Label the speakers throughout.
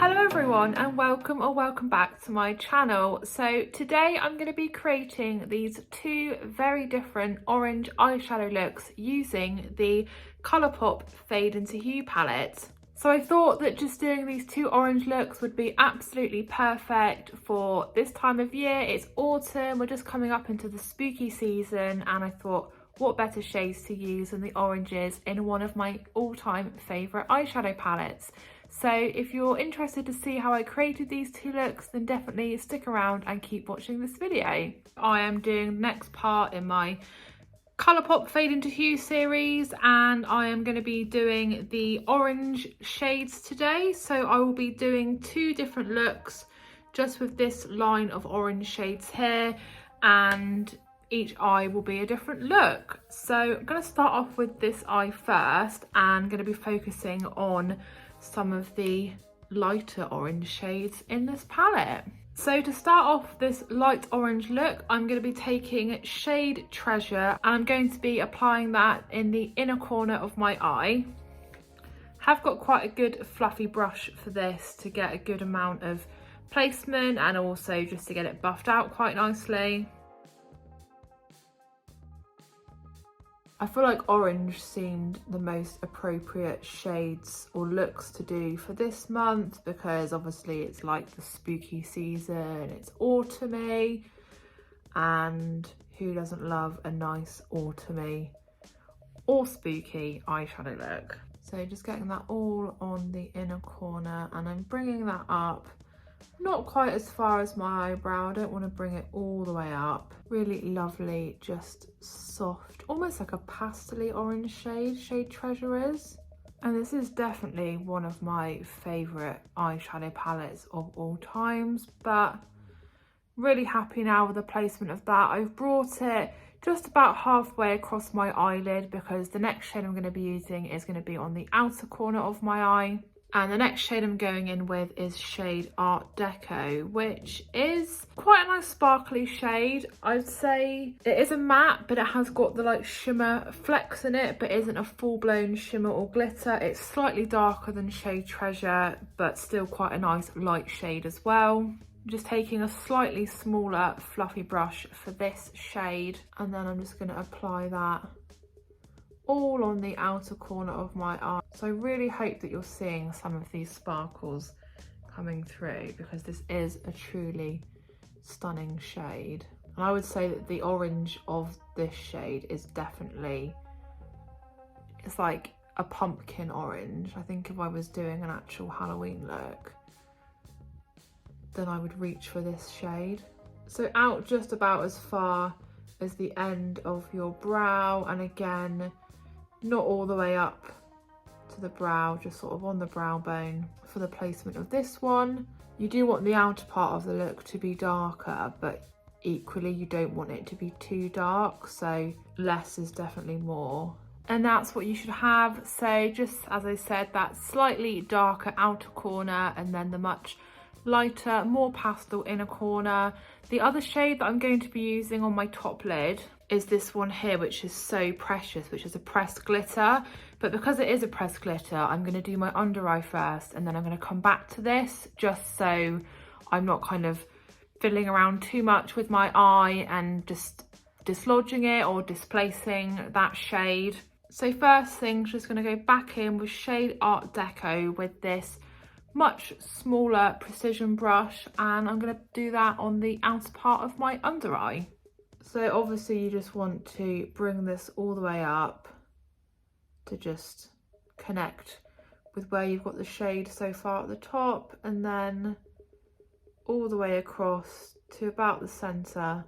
Speaker 1: Hello everyone and welcome back to my channel. So today I'm going to be creating these two very different orange eyeshadow looks using the Colourpop Fade into Hue palette. So I thought that just doing these two orange looks would be absolutely perfect for this time of year. It's autumn, we're just coming up into the spooky season, and I thought what better shades to use than the oranges in one of my all-time favourite eyeshadow palettes. So if you're interested to see how I created these two looks, then definitely stick around and keep watching this video. I am doing the next part in my Colourpop Fade into Hue series, and I am going to be doing the orange shades today. So I will be doing two different looks just with this line of orange shades here, and each eye will be a different look. So I'm going to start off with this eye first and going to be focusing on some of the lighter orange shades in this palette. So to start off this light orange look, I'm going to be taking shade Treasure, and I'm going to be applying that in the inner corner of my eye. Have got quite a good fluffy brush for this to get a good amount of placement and also just to get it buffed out quite nicely. I feel like orange seemed the most appropriate shades or looks to do for this month because obviously it's like the spooky season, it's autumny, and who doesn't love a nice autumny or spooky eyeshadow look? So just getting that all on the inner corner, and I'm bringing that up not quite as far as my eyebrow. I don't want to bring it all the way up. Really lovely, just soft, almost like a pastel-y orange shade Treasure is. And this is definitely one of my favourite eyeshadow palettes of all times, but really happy now with the placement of that. I've brought it just about halfway across my eyelid because the next shade I'm going to be using is going to be on the outer corner of my eye. And the next shade I'm going in with is shade Art Deco, which is quite a nice sparkly shade. I'd say it is a matte, but it has got the like shimmer flecks in it, but isn't a full-blown shimmer or glitter. It's slightly darker than shade Treasure, but still quite a nice light shade as well. I'm just taking a slightly smaller fluffy brush for this shade, and then I'm just going to apply that all on the outer corner of my eye. So I really hope that you're seeing some of these sparkles coming through because this is a truly stunning shade. And I would say that the orange of this shade is definitely, it's like a pumpkin orange. I think if I was doing an actual Halloween look, then I would reach for this shade. So out just about as far as the end of your brow, and again, not all the way up to the brow, just sort of on the brow bone for the placement of this one. You do want the outer part of the look to be darker, but equally you don't want it to be too dark, so less is definitely more. And that's what you should have. So just as I said, that slightly darker outer corner and then the much lighter, more pastel inner corner. The other shade that I'm going to be using on my top lid is this one here, which is So Precious, which is a pressed glitter. But because it is a pressed glitter, I'm going to do my under eye first, and then I'm going to come back to this just so I'm not kind of fiddling around too much with my eye and just dislodging it or displacing that shade. So first thing, just going to go back in with shade Art Deco with this much smaller precision brush, and I'm going to do that on the outer part of my under eye. So obviously you just want to bring this all the way up to just connect with where you've got the shade so far at the top, and then all the way across to about the centre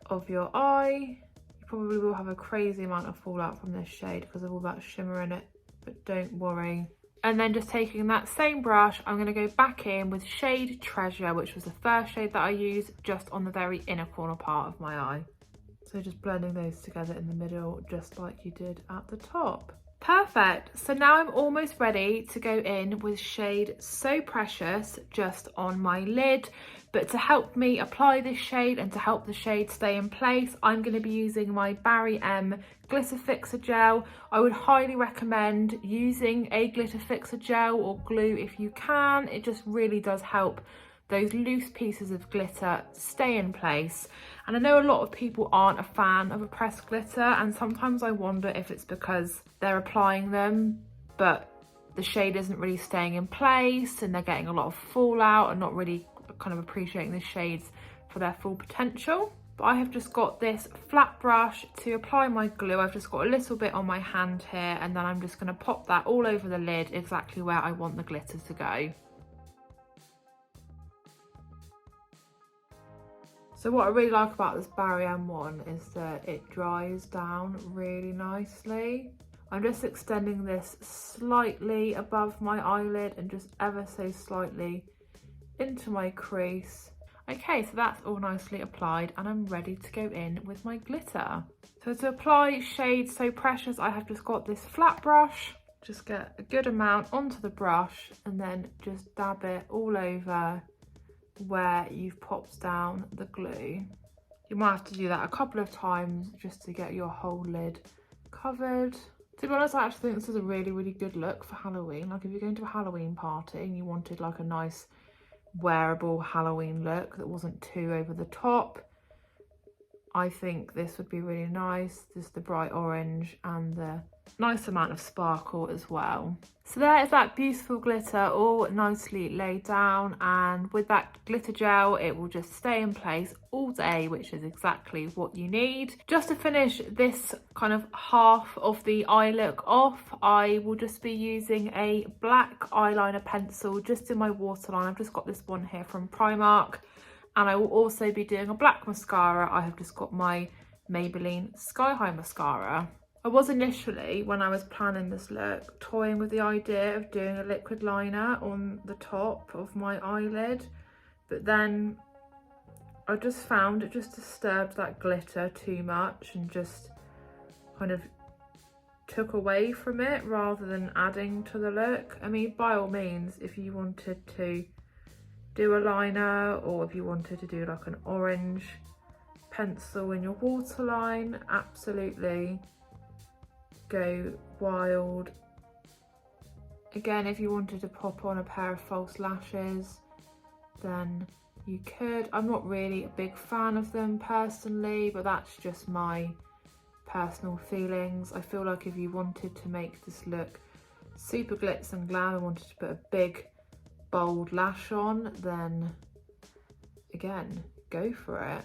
Speaker 1: of your eye. You probably will have a crazy amount of fallout from this shade because of all that shimmer in it, but don't worry. And then just taking that same brush, I'm going to go back in with shade Treasure, which was the first shade that I used, just on the very inner corner part of my eye. So just blending those together in the middle, just like you did at the top. Perfect. So now I'm almost ready to go in with shade So Precious just on my lid. But to help me apply this shade and to help the shade stay in place, I'm going to be using my Barry M Glitter Fixer Gel. I would highly recommend using a glitter fixer gel or glue if you can. It just really does help those loose pieces of glitter stay in place. And I know a lot of people aren't a fan of a pressed glitter, and sometimes I wonder if it's because they're applying them but the shade isn't really staying in place and they're getting a lot of fallout and not really kind of appreciating the shades for their full potential. But I have just got this flat brush to apply my glue. I've just got a little bit on my hand here, and then I'm just going to pop that all over the lid exactly where I want the glitter to go. So what I really like about this Barry M one is that it dries down really nicely. I'm just extending this slightly above my eyelid and just ever so slightly into my crease. Okay, so that's all nicely applied and I'm ready to go in with my glitter. So to apply shade So Precious, I have just got this flat brush. Just get a good amount onto the brush and then just dab it all over where you've popped down the glue. You might have to do that a couple of times just to get your whole lid covered. To be honest, I actually think this is a really good look for Halloween. Like if you're going to a Halloween party and you wanted like a nice wearable Halloween look that wasn't too over the top, I think this would be really nice. Just the bright orange and the nice amount of sparkle as well. So there is that beautiful glitter all nicely laid down, and with that glitter gel it will just stay in place all day, which is exactly what you need. Just to finish this kind of half of the eye look off, I will just be using a black eyeliner pencil just in my waterline. I've just got this one here from Primark, and I will also be doing a black mascara. I have just got my Maybelline Sky High mascara. I was initially, when I was planning this look, toying with the idea of doing a liquid liner on the top of my eyelid, but then I just found it just disturbed that glitter too much and just kind of took away from it rather than adding to the look. I mean, by all means, if you wanted to do a liner or if you wanted to do like an orange pencil in your waterline, absolutely go wild. Again, if you wanted to pop on a pair of false lashes, then you could. I'm not really a big fan of them personally, but that's just my personal feelings. I feel like if you wanted to make this look super glitz and glam and wanted to put a big bold lash on, then again, go for it.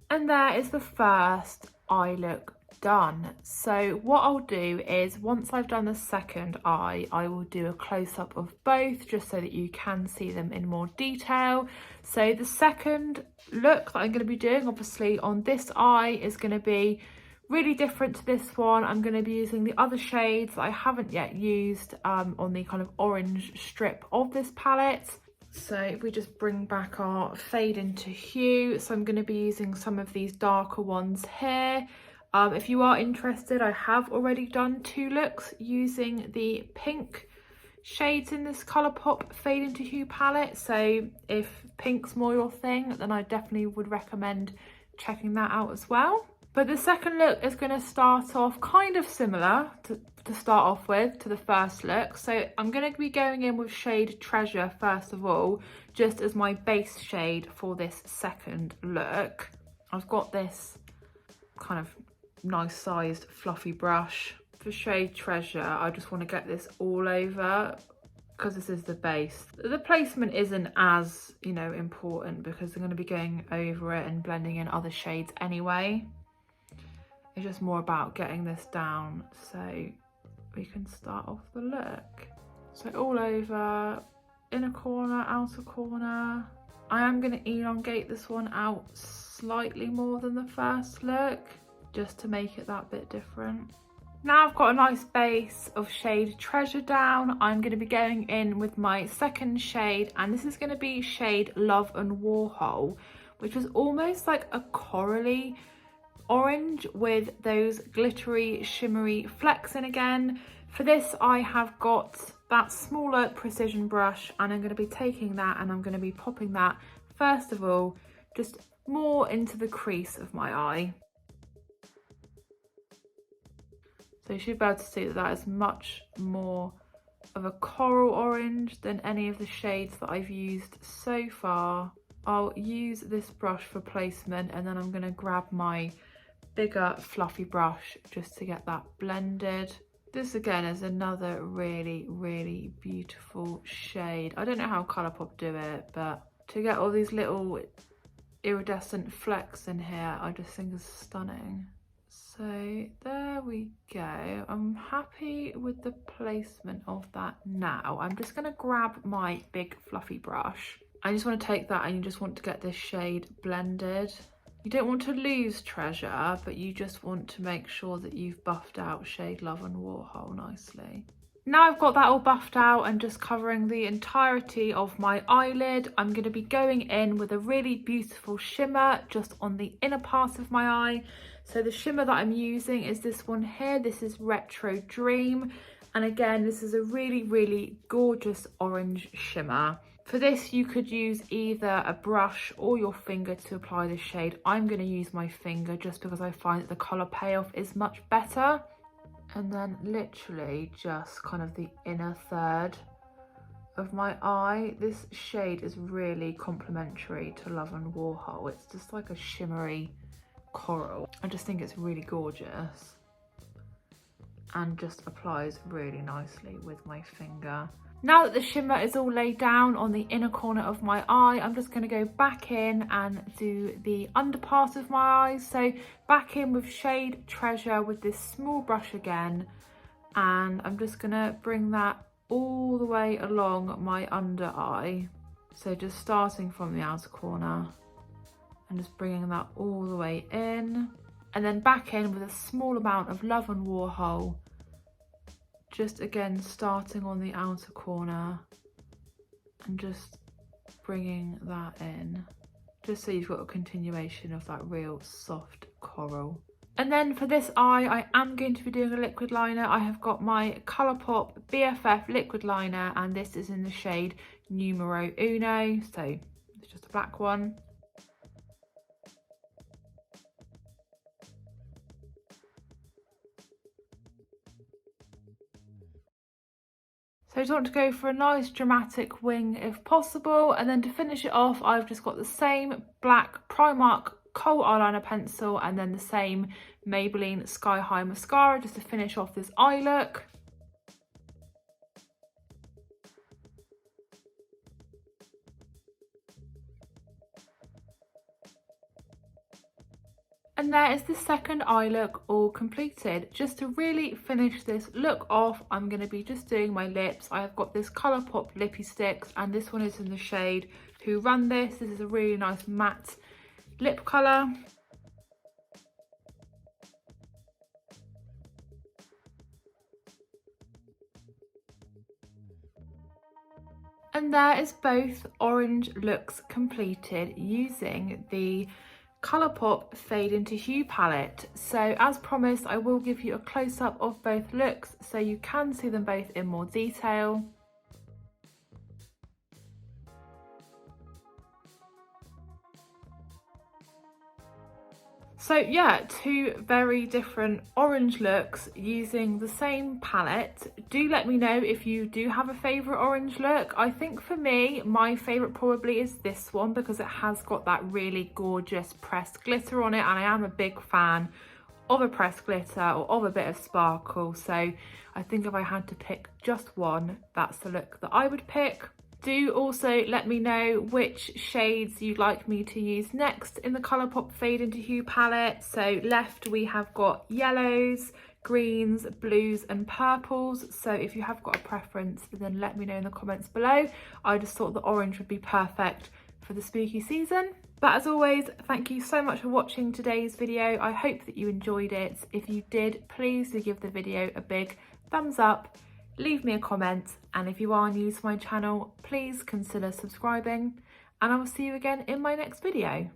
Speaker 1: And there is the first eye look done. So what I'll do is, once I've done the second eye, I will do a close-up of both just so that you can see them in more detail. So the second look that I'm going to be doing, obviously on this eye, is going to be really different to this one. I'm going to be using the other shades that I haven't yet used on the kind of orange strip of this palette. So if we just bring back our fade into hue, so I'm going to be using some of these darker ones here. If you are interested, I have already done 2 looks using the pink shades in this Colourpop Fade into Hue palette. So if pink's more your thing, then I definitely would recommend checking that out as well. But the second look is going to start off kind of similar to start off with to the first look. So I'm going to be going in with shade Treasure first of all, just as my base shade for this second look. I've got this kind of nice sized fluffy brush. For shade Treasure, I just want to get this all over because this is the base. The placement isn't as, you know, important because I'm going to be going over it and blending in other shades anyway. It's just more about getting this down so we can start off the look. So all over, inner corner, outer corner. I am going to elongate this one out slightly more than the first look, just to make it that bit different. Now I've got a nice base of shade Treasure down, I'm going to be going in with my second shade, and this is going to be shade Love and Warhol, which is almost like a corally orange with those glittery shimmery flecks in again. For this, I have got that smaller precision brush, and I'm going to be taking that and I'm going to be popping that, first of all, just more into the crease of my eye. So you should be able to see that that is much more of a coral orange than any of the shades that I've used so far. I'll use this brush for placement, and then I'm going to grab my bigger fluffy brush just to get that blended. This again is another really, really beautiful shade. I don't know how Colourpop do it, but to get all these little iridescent flecks in here, I just think is stunning. So there we go. I'm happy with the placement of that now. I'm just going to grab my big fluffy brush. I just want to take that and you just want to get this shade blended. You don't want to lose treasure, but you just want to make sure that you've buffed out shade Love and Warhol nicely. Now I've got that all buffed out and just covering the entirety of my eyelid, I'm going to be going in with a really beautiful shimmer just on the inner part of my eye. So the shimmer that I'm using is this one here. This is Retro Dream. And again, this is a really, really gorgeous orange shimmer. For this, you could use either a brush or your finger to apply the shade. I'm going to use my finger just because I find that the colour payoff is much better. And then literally just kind of the inner third of my eye. This shade is really complementary to Love and Warhol. It's just like a shimmery coral. I just think it's really gorgeous and just applies really nicely with my finger. Now that the shimmer is all laid down on the inner corner of my eye, I'm just going to go back in and do the under part of my eyes. So back in with shade Treasure with this small brush again, and I'm just going to bring that all the way along my under eye. So just starting from the outer corner and just bringing that all the way in, and then back in with a small amount of Love and Warhol. Just again starting on the outer corner and just bringing that in, just so you've got a continuation of that real soft coral. And then for this eye, I am going to be doing a liquid liner. I have got my Colourpop BFF liquid liner, and this is in the shade Numero Uno, so it's just a black one. So I just want to go for a nice dramatic wing if possible, and then to finish it off I've just got the same black Primark kohl eyeliner pencil and then the same Maybelline Sky High mascara just to finish off this eye look. And there is the second eye look all completed. Just to really finish this look off, I'm going to be just doing my lips. I have got this Colourpop Lippy Sticks, and this one is in the shade Who Run This. This is a really nice matte lip colour. And there is both orange looks completed using the Colourpop Fade into Hue palette. So as promised, I will give you a close-up of both looks so you can see them both in more detail. So yeah, two very different orange looks using the same palette. Do let me know if you do have a favourite orange look. I think for me, my favourite probably is this one because it has got that really gorgeous pressed glitter on it, and I am a big fan of a pressed glitter or of a bit of sparkle. So I think if I had to pick just one, that's the look that I would pick. Do also let me know which shades you'd like me to use next in the Colourpop Fade into Hue palette. So left we have got yellows, greens, blues and purples. So if you have got a preference, then let me know in the comments below. I just thought the orange would be perfect for the spooky season. But as always, thank you so much for watching today's video. I hope that you enjoyed it. If you did, please do give the video a big thumbs up. Leave me a comment, and if you are new to my channel, please consider subscribing, and I will see you again in my next video.